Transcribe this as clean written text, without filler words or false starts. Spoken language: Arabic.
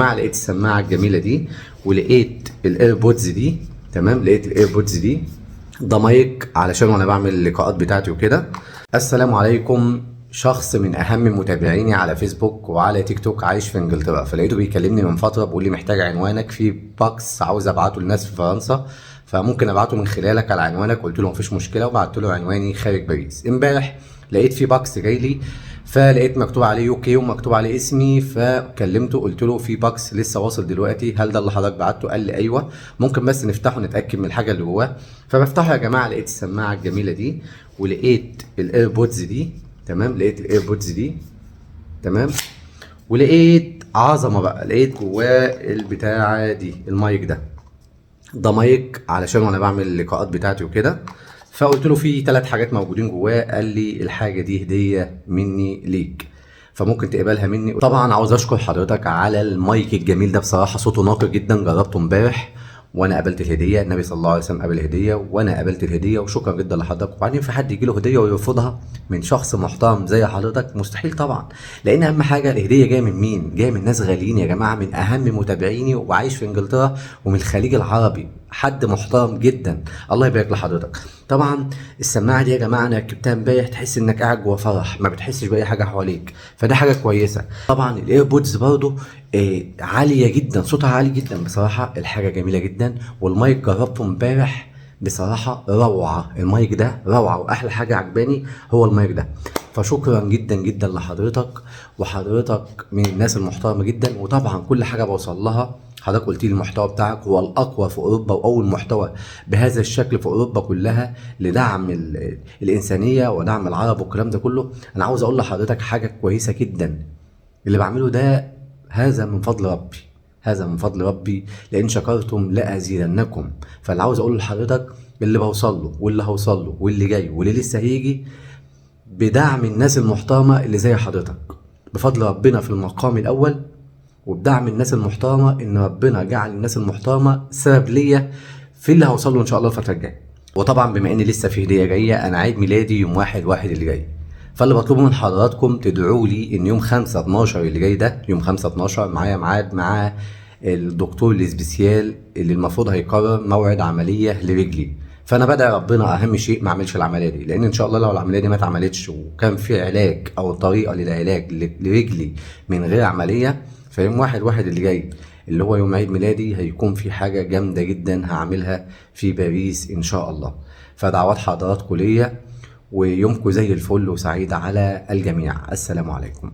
لقيت السماعه الجميله دي، ولقيت الايربودز دي. تمام، لقيت الايربودز دي. ده مايك علشان وانا بعمل اللقاءات بتاعتي وكده. السلام عليكم. شخص من اهم متابعيني على فيسبوك وعلى تيك توك عايش في انجلترا، فلقيته بيكلمني من فتره بيقول لي محتاج عنوانك في باكس عاوز ابعته للناس في فرنسا، فممكن ابعته من خلالك على عنوانك. قلت له مفيش مشكله، وبعت له عنواني خارج باريس. امبارح لقيت في باكس جاي لي، فلقيت مكتوب عليه يو كي ومكتوب عليه اسمي، فكلمته قلت له في باكس لسه واصل دلوقتي، هل ده اللي حضرتك بعته؟ قال لي ايوه، ممكن بس نفتحه نتاكد من الحاجه اللي جواه. فبفتحه يا جماعه، لقيت السماعه الجميله دي، ولقيت الايربودز دي. تمام، لقيت الايربودز دي. تمام، ولقيت عظمه بقى، لقيت جواه البتاعه دي، المايك ده مايك علشان وانا بعمل اللقاءات بتاعتي وكده. فقلت له في 3 حاجات موجودين جواه. قال لي الحاجه دي هديه مني ليك، فممكن تقبلها مني. طبعا عاوز اشكر حضرتك على المايك الجميل ده، بصراحه صوته نقي جدا، جربته امبارح وانا قبلت الهديه. النبي صلى الله عليه وسلم قبل الهديه وانا قبلت الهديه، وشكرا جدا لحضرتك. وبعدين في حد يجي له هديه ويرفضها من شخص محترم زي حضرتك؟ مستحيل طبعا، لان اهم حاجه الهديه جايه من مين؟ جايه من ناس غاليين يا جماعه، من اهم متابعيني وعايش في انجلترا ومن الخليج العربي، حد محترم جدا. الله يبارك لحضرتك. طبعا السماعه دي يا جماعه انا ركبتها امبارح، تحس انك قاعد جوه فرح، ما بتحسش باي حاجه حواليك، فده حاجه كويسه. طبعا الايربودز برضو عاليه جدا، صوتها عالي جدا، بصراحه الحاجه جميله جدا. والمايك جربته امبارح بصراحه روعه، المايك ده روعه، واحلى حاجه عجباني هو المايك ده. فشكرا جدا جدا لحضرتك، وحضرتك من الناس المحترمه جدا. وطبعا كل حاجه بوصل لها حضرتك قلت لي المحتوى بتاعك هو الاقوى في اوروبا، واول محتوى بهذا الشكل في اوروبا كلها لدعم الانسانيه ودعم العرب والكلام ده كله. انا عاوز اقول لحضرتك حاجه كويسه جدا، اللي بعمله ده هذا من فضل ربي، هذا من فضل ربي، لان شكرتم لازيدنكم. فاللي عاوز اقوله لحضرتك اللي بوصل له واللي هوصل له واللي جاي واللي لسه هيجي بدعم الناس المحترمه اللي زي حضرتك، بفضل ربنا في المقام الاول، وبدعم الناس المحترمه، ان ربنا جعل الناس المحترمه سبب ليا في اللي هوصل له ان شاء الله الفتره الجايه. وطبعا بما ان لسه في هديه جايه، انا عيد ميلادي يوم 1/1 اللي جاي، فاللي بطلبه من حضراتكم تدعوا لي ان يوم 5/12 اللي جاي ده، يوم 5/12 معايا ميعاد مع الدكتور الاسبيسيال اللي المفروض هيقرر موعد عمليه لرجلي. فانا بدعي ربنا اهم شيء ما اعملش العمليه دي، لان ان شاء الله لو العمليه دي ما اتعملتش وكان في علاج او طريقه للعلاج لرجلي من غير عمليه، فيوم 1/1 اللي جاي اللي هو يوم عيد ميلادي هيكون في حاجه جامده جدا هعملها في باريس ان شاء الله. فدعوات حضراتكم ليا، ويومكم زي الفل وسعيد على الجميع. السلام عليكم.